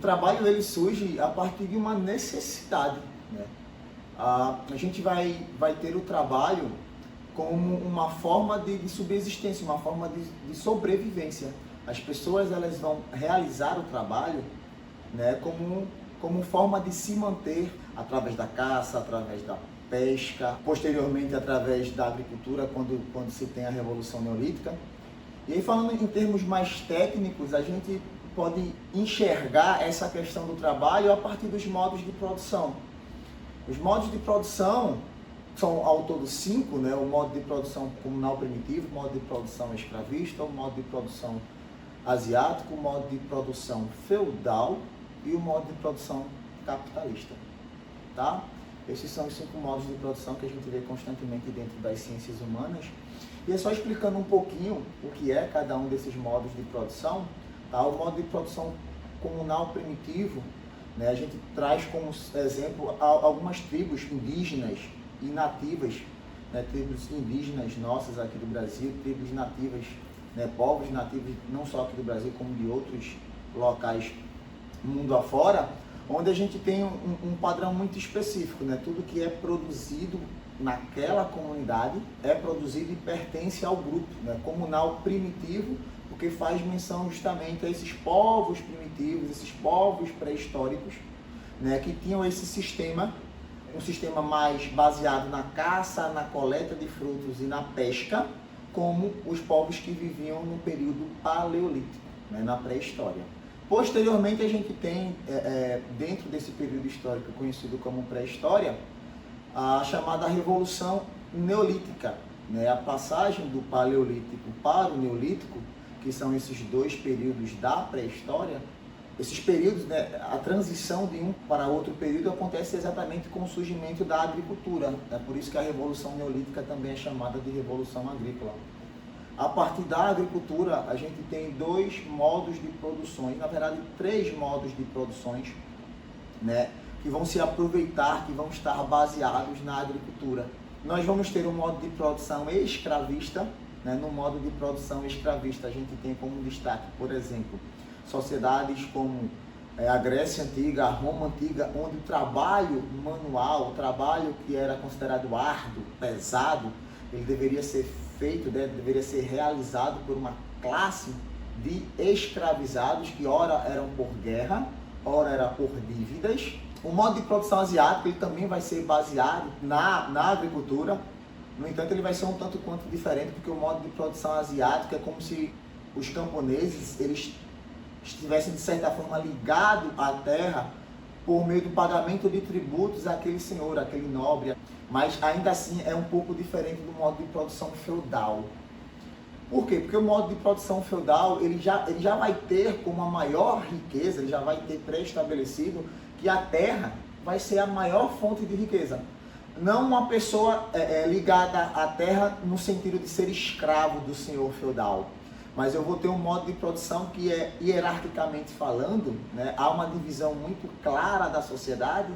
trabalho ele surge a partir de uma necessidade, né? A gente vai ter o trabalho como uma forma de subsistência, uma forma de sobrevivência. As pessoas elas vão realizar o trabalho, né, como forma de se manter através da caça, através da pesca, posteriormente através da agricultura, quando se tem a Revolução Neolítica. E aí, falando em termos mais técnicos, a gente pode enxergar essa questão do trabalho a partir dos modos de produção. Os modos de produção são ao todo 5, né? O modo de produção comunal primitivo, o modo de produção escravista, o modo de produção asiático, o modo de produção feudal e o modo de produção capitalista, tá? Esses são os 5 modos de produção que a gente vê constantemente dentro das ciências humanas. E é só explicando um pouquinho o que é cada um desses modos de produção, tá? O modo de produção comunal primitivo, né? A gente traz como exemplo algumas tribos indígenas e nativas, né? Tribos indígenas nossas aqui do Brasil, tribos nativas, né? Povos nativos não só aqui do Brasil, como de outros locais mundo afora, onde a gente tem um padrão muito específico, né? Tudo que é produzido naquela comunidade é produzido e pertence ao grupo, né? Comunal primitivo, porque faz menção justamente a esses povos primitivos, esses povos pré-históricos, né? Que tinham esse sistema, um sistema mais baseado na caça, na coleta de frutos e na pesca, como os povos que viviam no período paleolítico, né? Na pré-história. Posteriormente, a gente tem, dentro desse período histórico conhecido como pré-história, a chamada Revolução Neolítica, né? A passagem do Paleolítico para o Neolítico, que são esses 2 períodos da pré-história. Esses períodos, né, a transição de um para outro período acontece exatamente com o surgimento da agricultura. É por isso que a Revolução Neolítica também é chamada de Revolução Agrícola. A partir da agricultura, a gente tem 2 modos de produções, na verdade 3 modos de produções, né, que vão se aproveitar, que vão estar baseados na agricultura. Nós vamos ter um modo de produção escravista, né? No modo de produção escravista a gente tem como destaque, por exemplo, sociedades como a Grécia Antiga, a Roma Antiga, onde o trabalho manual, o trabalho que era considerado árduo, pesado, ele deveria ser feito, deveria ser realizado por uma classe de escravizados que ora eram por guerra, ora era por dívidas. O modo de produção asiático ele também vai ser baseado na agricultura. No entanto, ele vai ser um tanto quanto diferente, porque o modo de produção asiático é como se os camponeses eles estivessem de certa forma ligados à terra por meio do pagamento de tributos àquele senhor, àquele nobre, mas ainda assim é um pouco diferente do modo de produção feudal. Por quê? Porque o modo de produção feudal ele já vai ter como a maior riqueza, ele já vai ter pré-estabelecido que a terra vai ser a maior fonte de riqueza. Não uma pessoa ligada à terra no sentido de ser escravo do senhor feudal, mas eu vou ter um modo de produção que é, hierarquicamente falando, né, há uma divisão muito clara da sociedade,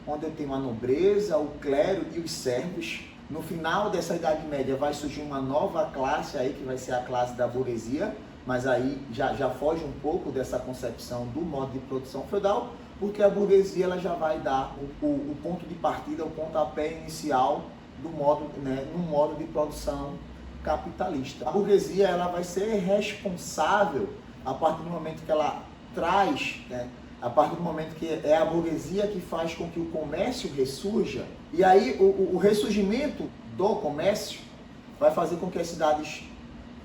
onde eu tenho a nobreza, o clero e os servos. No final dessa Idade Média vai surgir uma nova classe aí, que vai ser a classe da burguesia, mas aí já foge um pouco dessa concepção do modo de produção feudal, porque a burguesia ela já vai dar o ponto de partida, o pontapé inicial do modo, né, no modo de produção capitalista. A burguesia ela vai ser responsável a partir do momento que ela traz, né, a partir do momento que é a burguesia que faz com que o comércio ressurja. E aí o ressurgimento do comércio vai fazer com que as cidades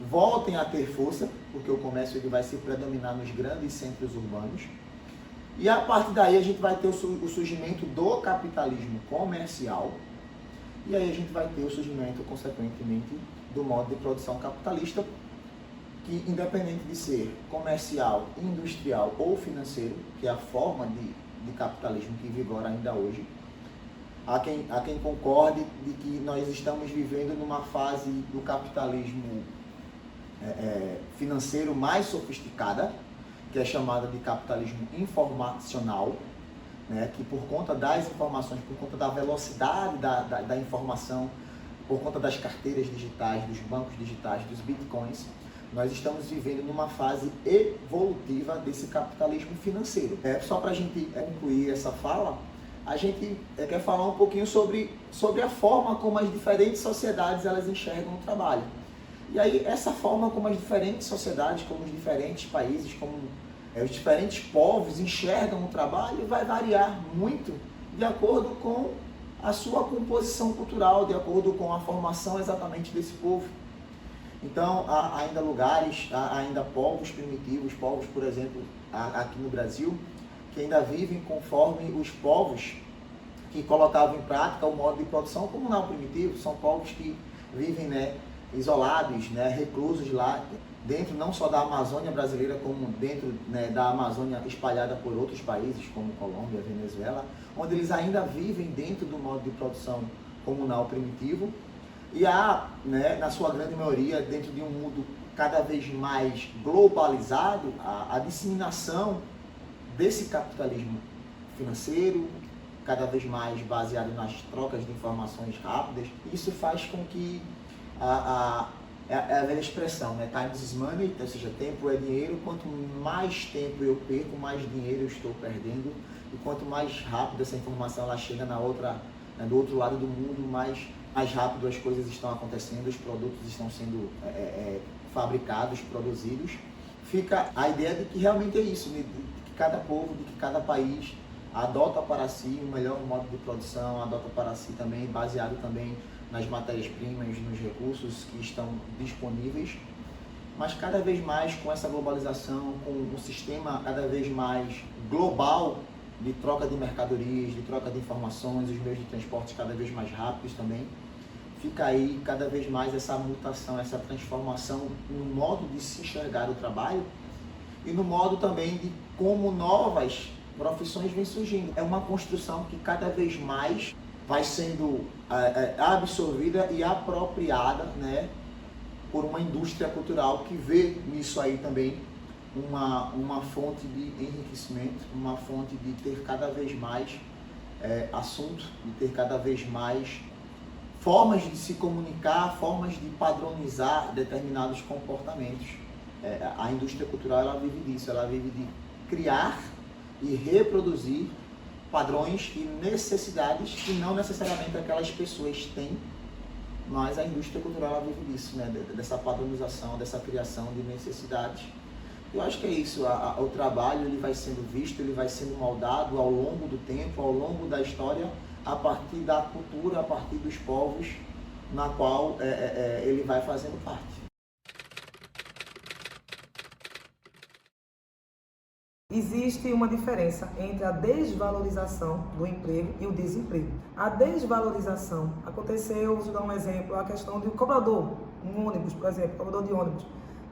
voltem a ter força, porque o comércio ele vai se predominar nos grandes centros urbanos. E a partir daí a gente vai ter o surgimento do capitalismo comercial. E aí a gente vai ter o surgimento, consequentemente, do modo de produção capitalista, que independente de ser comercial, industrial ou financeiro, que é a forma de capitalismo que vigora ainda hoje, há quem concorde de que nós estamos vivendo numa fase do capitalismo financeiro mais sofisticada, que é chamada de capitalismo informacional, né, que por conta das informações, por conta da velocidade da informação, por conta das carteiras digitais, dos bancos digitais, dos bitcoins, Nós estamos vivendo numa fase evolutiva desse capitalismo financeiro. Só para a gente concluir essa fala, a gente quer falar um pouquinho sobre a forma como as diferentes sociedades elas enxergam o trabalho. E aí, essa forma como as diferentes sociedades, como os diferentes países, como os diferentes povos enxergam o trabalho vai variar muito de acordo com a sua composição cultural, de acordo com a formação exatamente desse povo. Então, há ainda lugares, há ainda povos primitivos, povos, por exemplo, aqui no Brasil, que ainda vivem conforme os povos que colocavam em prática o modo de produção comunal primitivo. São povos que vivem, isolados, reclusos lá, dentro não só da Amazônia brasileira, como dentro, da Amazônia espalhada por outros países, como Colômbia, Venezuela, onde eles ainda vivem dentro do modo de produção comunal primitivo. E há, na sua grande maioria, dentro de um mundo cada vez mais globalizado, a disseminação desse capitalismo financeiro, cada vez mais baseado nas trocas de informações rápidas. Isso faz com que a velha expressão, time is money, ou seja, tempo é dinheiro. Quanto mais tempo eu perco, mais dinheiro eu estou perdendo. E quanto mais rápido essa informação ela chega do outro lado do mundo, mais rápido as coisas estão acontecendo, os produtos estão sendo fabricados, produzidos. Fica a ideia de que realmente é isso, de que cada povo, de que cada país adota para si o melhor modo de produção, adota para si também, baseado também nas matérias-primas, nos recursos que estão disponíveis, mas cada vez mais com essa globalização, com um sistema cada vez mais global de troca de mercadorias, de troca de informações, os meios de transporte cada vez mais rápidos também, fica aí cada vez mais essa mutação, essa transformação no modo de se enxergar o trabalho e no modo também de como novas profissões vêm surgindo. É uma construção que cada vez mais vai sendo absorvida e apropriada, por uma indústria cultural que vê nisso aí também uma fonte de enriquecimento, uma fonte de ter cada vez mais assunto, de ter cada vez mais formas de se comunicar, formas de padronizar determinados comportamentos. A indústria cultural ela vive disso, ela vive de criar e reproduzir padrões e necessidades que não necessariamente aquelas pessoas têm, mas a indústria cultural ela vive disso, dessa padronização, dessa criação de necessidades. Eu acho que é isso, o trabalho ele vai sendo visto, ele vai sendo moldado ao longo do tempo, ao longo da história, a partir da cultura, a partir dos povos na qual ele vai fazendo parte. Existe uma diferença entre a desvalorização do emprego e o desemprego. A desvalorização aconteceu, vou dar um exemplo, a questão do cobrador, um ônibus, por exemplo, cobrador de ônibus.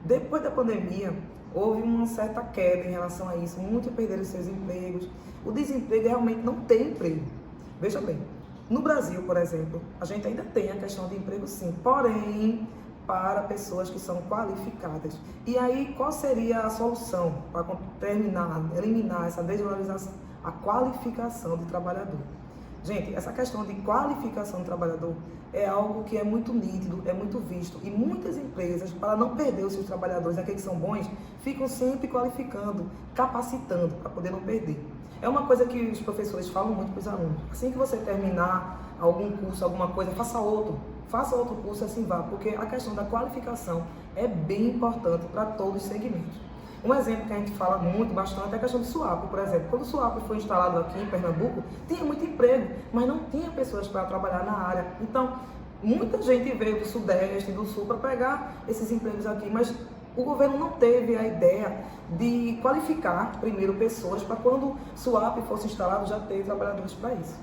Depois da pandemia, houve uma certa queda em relação a isso, muitos perderam seus empregos. O desemprego realmente não tem emprego. Veja bem, no Brasil, por exemplo, a gente ainda tem a questão de emprego sim, porém para pessoas que são qualificadas. E aí, qual seria a solução para eliminar essa desvalorização? A qualificação do trabalhador. Gente, essa questão de qualificação do trabalhador é algo que é muito nítido, é muito visto. E muitas empresas, para não perder os seus trabalhadores, aqueles que são bons, ficam sempre qualificando, capacitando, para poder não perder. É uma coisa que os professores falam muito para os alunos. Assim que você terminar algum curso, alguma coisa, faça outro curso, assim vá, porque a questão da qualificação é bem importante para todos os segmentos. Um exemplo que a gente fala muito, bastante, é a questão do SUAP, por exemplo. Quando o SUAP foi instalado aqui em Pernambuco, tinha muito emprego, mas não tinha pessoas para trabalhar na área. Então, muita gente veio do Sudeste, do Sul, para pegar esses empregos aqui, mas o governo não teve a ideia de qualificar primeiro pessoas para quando o SUAP fosse instalado já ter trabalhadores para isso.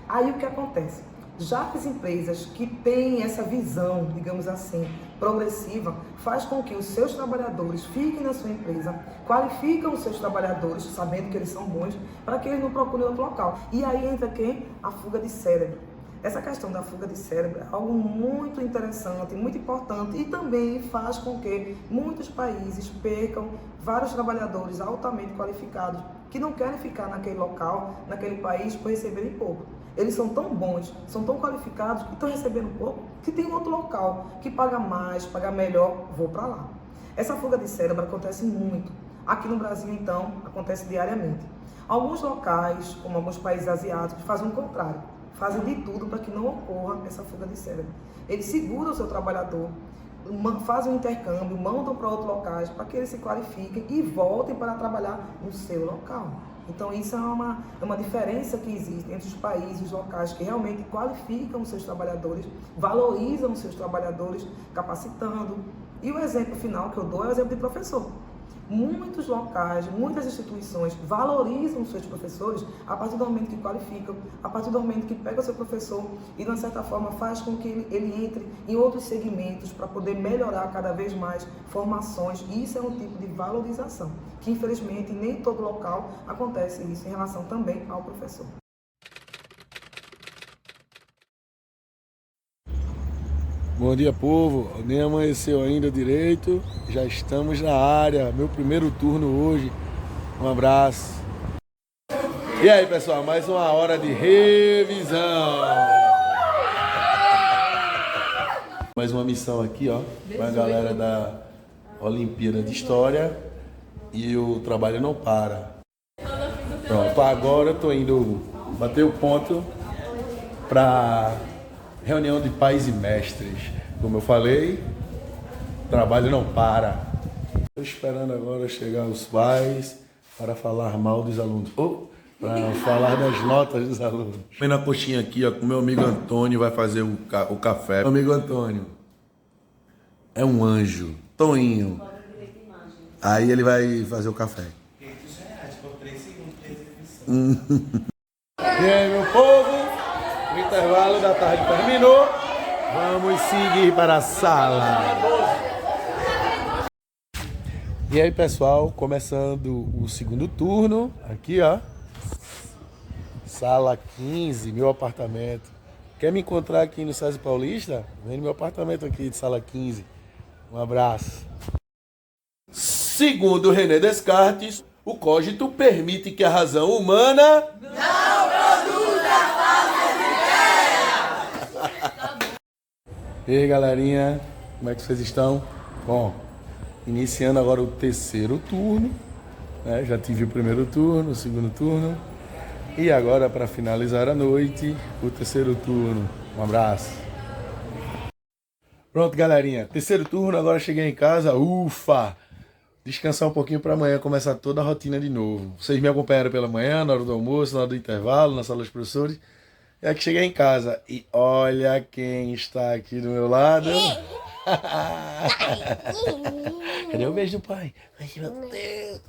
Aí o que acontece? Já que as empresas que têm essa visão, digamos assim, progressiva, faz com que os seus trabalhadores fiquem na sua empresa, qualificam os seus trabalhadores, sabendo que eles são bons, para que eles não procurem outro local. E aí entra quem? A fuga de cérebro. Essa questão da fuga de cérebro é algo muito interessante, muito importante e também faz com que muitos países percam vários trabalhadores altamente qualificados que não querem ficar naquele local, naquele país, por receberem pouco. Eles são tão bons, são tão qualificados que estão recebendo pouco, que tem outro local que paga mais, paga melhor, vou para lá. Essa fuga de cérebro acontece muito. Aqui no Brasil, então, acontece diariamente. Alguns locais, como alguns países asiáticos, fazem o contrário. Fazem de tudo para que não ocorra essa fuga de cérebro. Eles seguram o seu trabalhador, fazem um intercâmbio, mandam para outros locais para que eles se qualifiquem e voltem para trabalhar no seu local. Então isso é uma diferença que existe entre os países, os locais que realmente qualificam os seus trabalhadores, valorizam os seus trabalhadores, capacitando. E o exemplo final que eu dou é o exemplo de professor. Muitos locais, muitas instituições valorizam os seus professores a partir do momento que qualificam, a partir do momento que pega o seu professor e, de uma certa forma, faz com que ele entre em outros segmentos para poder melhorar cada vez mais formações. E isso é um tipo de valorização, que infelizmente nem em todo local acontece isso em relação também ao professor. Bom dia, povo. Nem amanheceu ainda direito. Já estamos na área. Meu primeiro turno hoje. Um abraço. E aí, pessoal, mais uma hora de revisão. Mais uma missão aqui, ó, com a galera da Olimpíada de História. E o trabalho não para. Pronto, agora eu tô indo bater o ponto para reunião de pais e mestres. Como eu falei, o trabalho não para. Estou esperando agora chegar os pais para falar mal dos alunos. Ou para falar das notas dos alunos. Vem na coxinha aqui, ó, com meu amigo Antônio, vai fazer o café. Meu amigo Antônio é um anjo. Toninho. Aí ele vai fazer o café. E aí, meu povo? O intervalo da tarde terminou. Vamos seguir para a sala. E aí, pessoal, começando o segundo turno. Aqui, ó. Sala 15, meu apartamento. Quer me encontrar aqui no César Paulista? Vem no meu apartamento aqui de sala 15. Um abraço. Segundo René Descartes, o cogito permite que a razão humana não produza falsas ideias. E aí, galerinha, como é que vocês estão? Bom, iniciando agora o terceiro turno, né? Já tive o primeiro turno, o segundo turno e agora, para finalizar a noite, o terceiro turno. Um abraço. Pronto, galerinha, terceiro turno, agora cheguei em casa, ufa! Descansar um pouquinho para amanhã começar toda a rotina de novo. Vocês me acompanharam pela manhã, na hora do almoço, na hora do intervalo, na sala dos professores. É que cheguei em casa e olha quem está aqui do meu lado. Cadê o beijo do pai? Ai, meu Deus.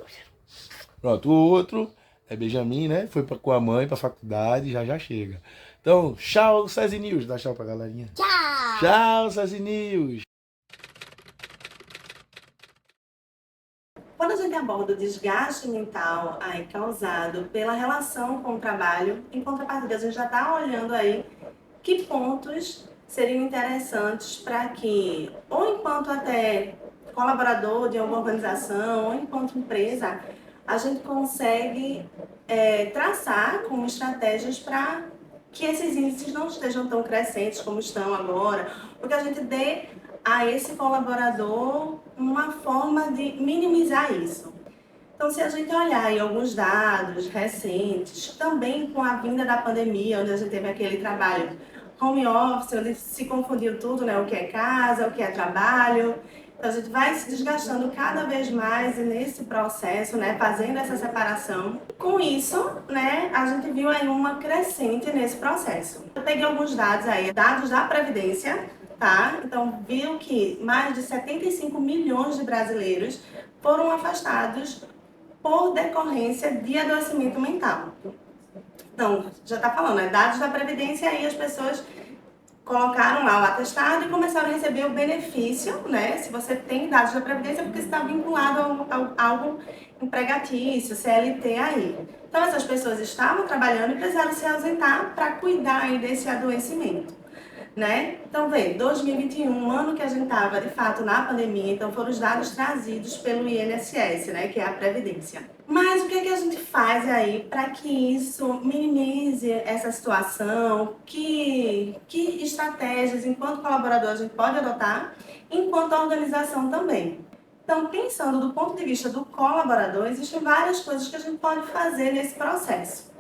Pronto, o outro é Benjamin, né? Foi com a mãe pra faculdade, já chega. Então, tchau, César News. Dá tchau pra galerinha. Tchau. Tchau, César News. Quando a gente aborda o desgaste mental aí causado pela relação com o trabalho, em contrapartida, a gente já está olhando aí que pontos seriam interessantes para que, ou enquanto até colaborador de alguma organização, ou enquanto empresa, a gente consegue traçar como estratégias para que esses índices não estejam tão crescentes como estão agora, porque a gente dê a esse colaborador uma forma de minimizar isso. Então, se a gente olhar em alguns dados recentes, também com a vinda da pandemia, onde a gente teve aquele trabalho home office, onde se confundiu tudo, né? O que é casa, o que é trabalho. Então, a gente vai se desgastando cada vez mais nesse processo, né? Fazendo essa separação. Com isso, né? A gente viu aí uma crescente nesse processo. Eu peguei alguns dados aí, dados da Previdência, tá? Então, viu que mais de 75 milhões de brasileiros foram afastados por decorrência de adoecimento mental. Então, já está falando, né? Dados da Previdência, aí as pessoas colocaram lá o atestado e começaram a receber o benefício, né? Se você tem dados da Previdência, porque você está vinculado a algo empregatício, CLT aí. Então, essas pessoas estavam trabalhando e precisaram se ausentar para cuidar aí desse adoecimento, né? Então, vê, 2021, um ano que a gente estava, de fato, na pandemia, então foram os dados trazidos pelo INSS, né, que é a Previdência. Mas o que é que a gente faz aí para que isso minimize essa situação? Que estratégias, enquanto colaborador, a gente pode adotar, enquanto organização também? Então, pensando do ponto de vista do colaborador, existem várias coisas que a gente pode fazer nesse processo.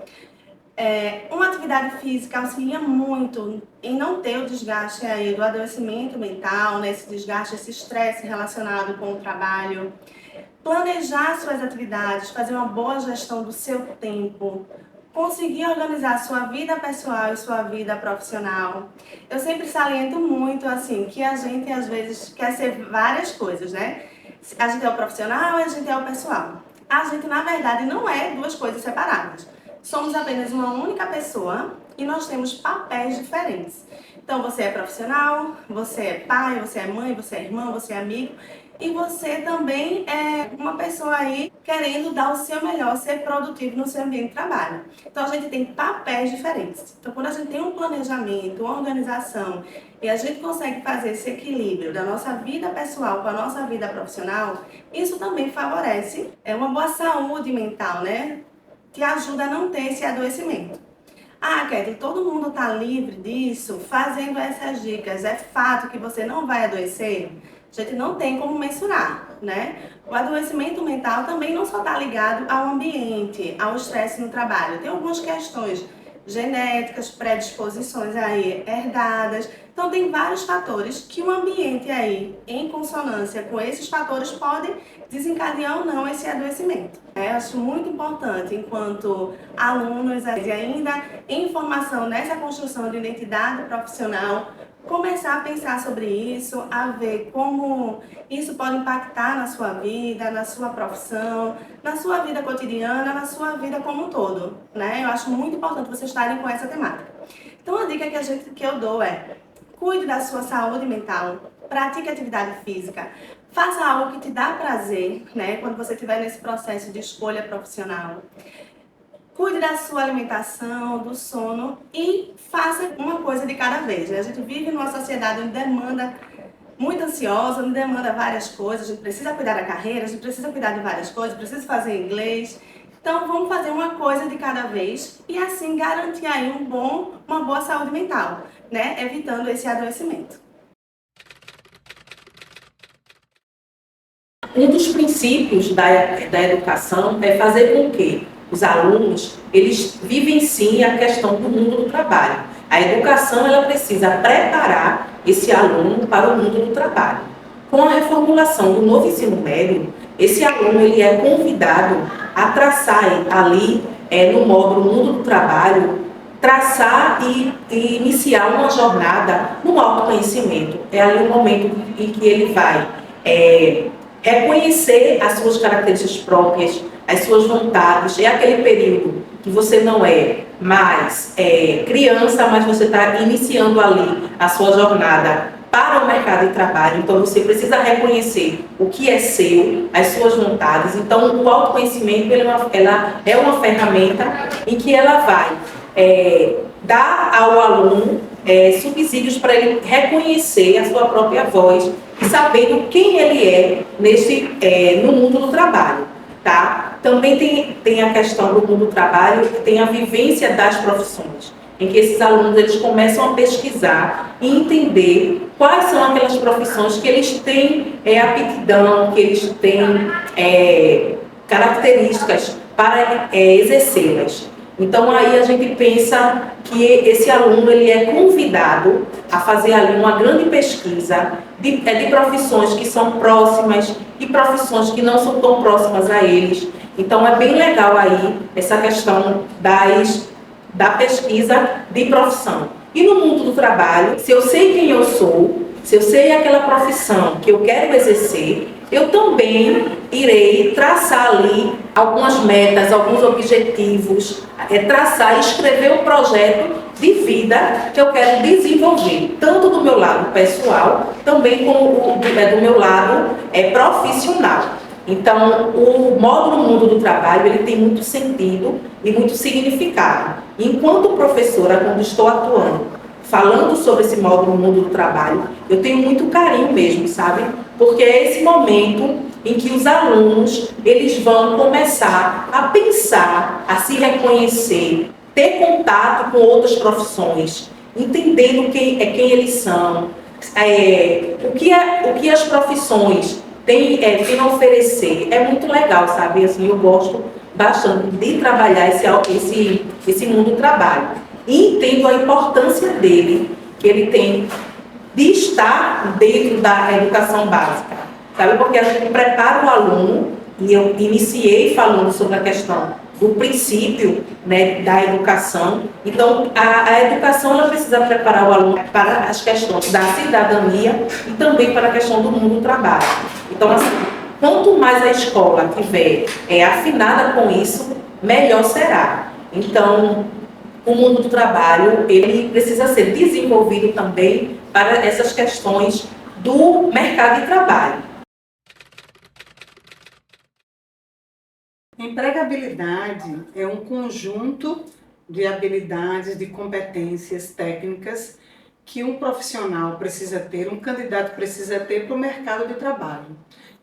Uma atividade física auxilia muito em não ter o desgaste aí do adoecimento mental, né, esse desgaste, esse estresse relacionado com o trabalho. Planejar suas atividades, fazer uma boa gestão do seu tempo, conseguir organizar sua vida pessoal e sua vida profissional. Eu sempre saliento muito assim que a gente às vezes quer ser várias coisas, né? A gente é o profissional e a gente é o pessoal. A gente, na verdade, não é duas coisas separadas. Somos apenas uma única pessoa e nós temos papéis diferentes. Então, você é profissional, você é pai, você é mãe, você é irmão, você é amigo. E você também é uma pessoa aí querendo dar o seu melhor, ser produtivo no seu ambiente de trabalho. Então, a gente tem papéis diferentes. Então, quando a gente tem um planejamento, uma organização, e a gente consegue fazer esse equilíbrio da nossa vida pessoal com a nossa vida profissional, isso também favorece uma boa saúde mental, né? Que ajuda a não ter esse adoecimento. Ah, Kathleen, todo mundo está livre disso, fazendo essas dicas. É fato que você não vai adoecer? A gente não tem como mensurar, né? O adoecimento mental também não só está ligado ao ambiente, ao estresse no trabalho. Tem algumas questões genéticas, predisposições aí herdadas. Então tem vários fatores que o ambiente aí, em consonância com esses fatores, pode desencadear ou não esse adoecimento. Eu acho muito importante, enquanto alunos e ainda em formação nessa construção de identidade profissional, começar a pensar sobre isso, a ver como isso pode impactar na sua vida, na sua profissão, na sua vida cotidiana, na sua vida como um todo, né? Eu acho muito importante vocês estarem com essa temática. Então, a dica que eu dou é: cuide da sua saúde mental, pratique atividade física, faça algo que te dá prazer, né? Quando você estiver nesse processo de escolha profissional. Cuide da sua alimentação, do sono e faça uma coisa de cada vez. A gente vive numa sociedade onde demanda muito ansiosa, onde demanda várias coisas. A gente precisa cuidar da carreira, a gente precisa cuidar de várias coisas, precisa fazer inglês. Então vamos fazer uma coisa de cada vez e assim garantir aí uma boa saúde mental, né? Evitando esse adoecimento. Um dos princípios da educação é fazer com que os alunos, eles vivenciem a questão do mundo do trabalho. A educação, ela precisa preparar esse aluno para o mundo do trabalho. Com a reformulação do novo ensino médio, esse aluno ele é convidado a traçar ali, no módulo Mundo do Trabalho, traçar e iniciar uma jornada no autoconhecimento. É ali o momento em que ele vai reconhecer as suas características próprias, as suas vontades. É aquele período que você não é mais criança, mas você está iniciando ali a sua jornada para o mercado de trabalho. Então você precisa reconhecer o que é seu, as suas vontades. Então o autoconhecimento ela é uma ferramenta em que ela vai dar ao aluno subsídios para ele reconhecer a sua própria voz e sabendo quem ele é no mundo do trabalho, tá? Também tem a questão do mundo do trabalho, tem a vivência das profissões, em que esses alunos eles começam a pesquisar e entender quais são aquelas profissões que eles têm aptidão, que eles têm características para exercê-las. Então aí a gente pensa que esse aluno ele é convidado a fazer ali uma grande pesquisa de profissões que são próximas e profissões que não são tão próximas a eles. Então é bem legal aí essa questão da pesquisa de profissão. E no mundo do trabalho, se eu sei quem eu sou, se eu sei aquela profissão que eu quero exercer, eu também irei traçar ali algumas metas, alguns objetivos, traçar e escrever um projeto de vida que eu quero desenvolver, tanto do meu lado pessoal, também como do meu lado profissional. Então, o módulo Mundo do Trabalho, ele tem muito sentido e muito significado. Enquanto professora, quando estou atuando, falando sobre esse módulo Mundo do Trabalho, eu tenho muito carinho mesmo, sabe? Porque é esse momento em que os alunos, eles vão começar a pensar, a se reconhecer, ter contato com outras profissões, entendendo quem eles são, o que as profissões tem a oferecer. É muito legal, sabe? Assim, eu gosto bastante de trabalhar esse mundo do trabalho. E entendo a importância dele, que ele tem de estar dentro da educação básica. Sabe? Porque a gente prepara o aluno, e eu iniciei falando sobre a questão do princípio, né, da educação. Então, a educação ela precisa preparar o aluno para as questões da cidadania e também para a questão do mundo do trabalho. Então, assim, quanto mais a escola tiver afinada com isso, melhor será. Então, o mundo do trabalho ele precisa ser desenvolvido também para essas questões do mercado de trabalho. Empregabilidade é um conjunto de habilidades, de competências técnicas que um profissional precisa ter, um candidato precisa ter para o mercado de trabalho.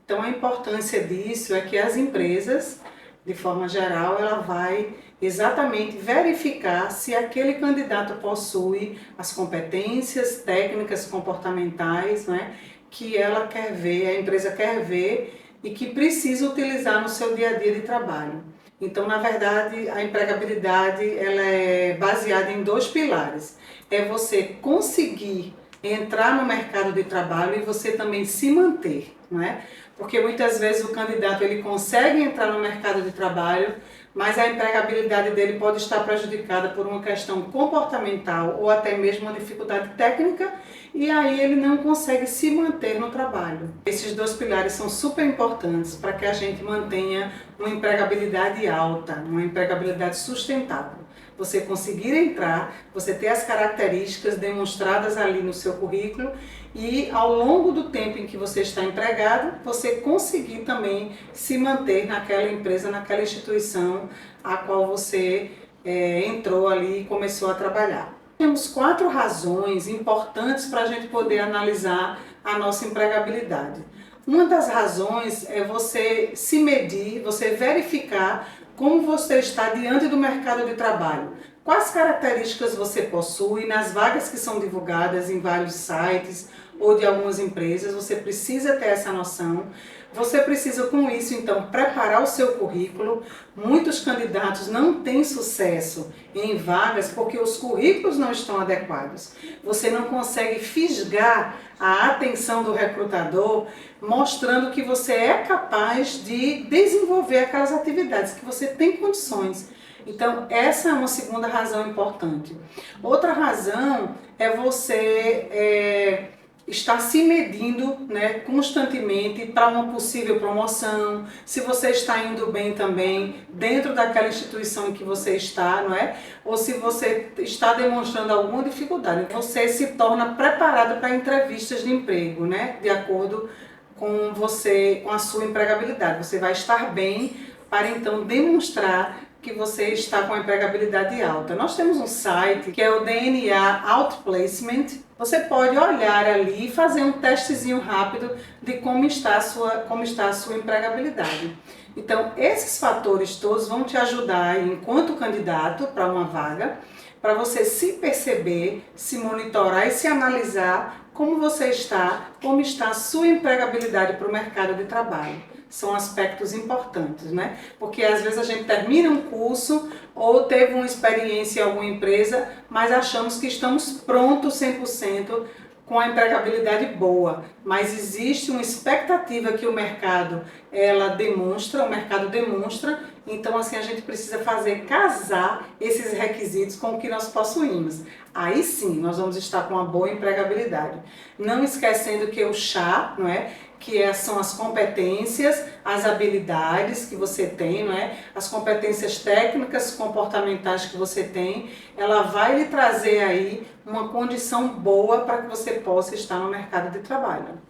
Então, a importância disso é que as empresas, de forma geral, ela vai exatamente verificar se aquele candidato possui as competências técnicas comportamentais, né, que ela quer ver, a empresa quer ver e que precisa utilizar no seu dia a dia de trabalho. Então, na verdade, a empregabilidade ela é baseada em 2 pilares. É você conseguir entrar no mercado de trabalho e você também se manter, não é? Porque muitas vezes o candidato ele consegue entrar no mercado de trabalho, mas a empregabilidade dele pode estar prejudicada por uma questão comportamental ou até mesmo uma dificuldade técnica, e aí ele não consegue se manter no trabalho. Esses 2 pilares são super importantes para que a gente mantenha uma empregabilidade alta, uma empregabilidade sustentável. Você conseguir entrar, você ter as características demonstradas ali no seu currículo e ao longo do tempo em que você está empregado, você conseguir também se manter naquela empresa, naquela instituição a qual você entrou ali e começou a trabalhar. Temos 4 razões importantes para a gente poder analisar a nossa empregabilidade. Uma das razões é você se medir, você verificar como você está diante do mercado de trabalho. Quais características você possui nas vagas que são divulgadas em vários sites ou de algumas empresas, você precisa ter essa noção. Você precisa, com isso, então, preparar o seu currículo. Muitos candidatos não têm sucesso em vagas porque os currículos não estão adequados. Você não consegue fisgar a atenção do recrutador, mostrando que você é capaz de desenvolver aquelas atividades, que você tem condições. Então, essa é uma segunda razão importante. Outra razão é você estar se medindo, né, constantemente para uma possível promoção, se você está indo bem também dentro daquela instituição em que você está, não é? Ou se você está demonstrando alguma dificuldade. Você se torna preparado para entrevistas de emprego, né, de acordo com você, com a sua empregabilidade. Você vai estar bem para então demonstrar que você está com a empregabilidade alta. Nós temos um site que é o DNA Outplacement. Você pode olhar ali e fazer um testezinho rápido de como está a sua empregabilidade. Então, esses fatores todos vão te ajudar, enquanto candidato para uma vaga, para você se perceber, se monitorar e se analisar como você está, como está a sua empregabilidade para o mercado de trabalho. São aspectos importantes, né? Porque às vezes a gente termina um curso ou teve uma experiência em alguma empresa, mas achamos que estamos prontos 100% com a empregabilidade boa. Mas existe uma expectativa que o mercado demonstra, então assim a gente precisa casar esses requisitos com o que nós possuímos. Aí sim, nós vamos estar com uma boa empregabilidade. Não esquecendo que o chá, não é? São as competências, as habilidades que você tem, não é? As competências técnicas, comportamentais que você tem, ela vai lhe trazer aí uma condição boa para que você possa estar no mercado de trabalho.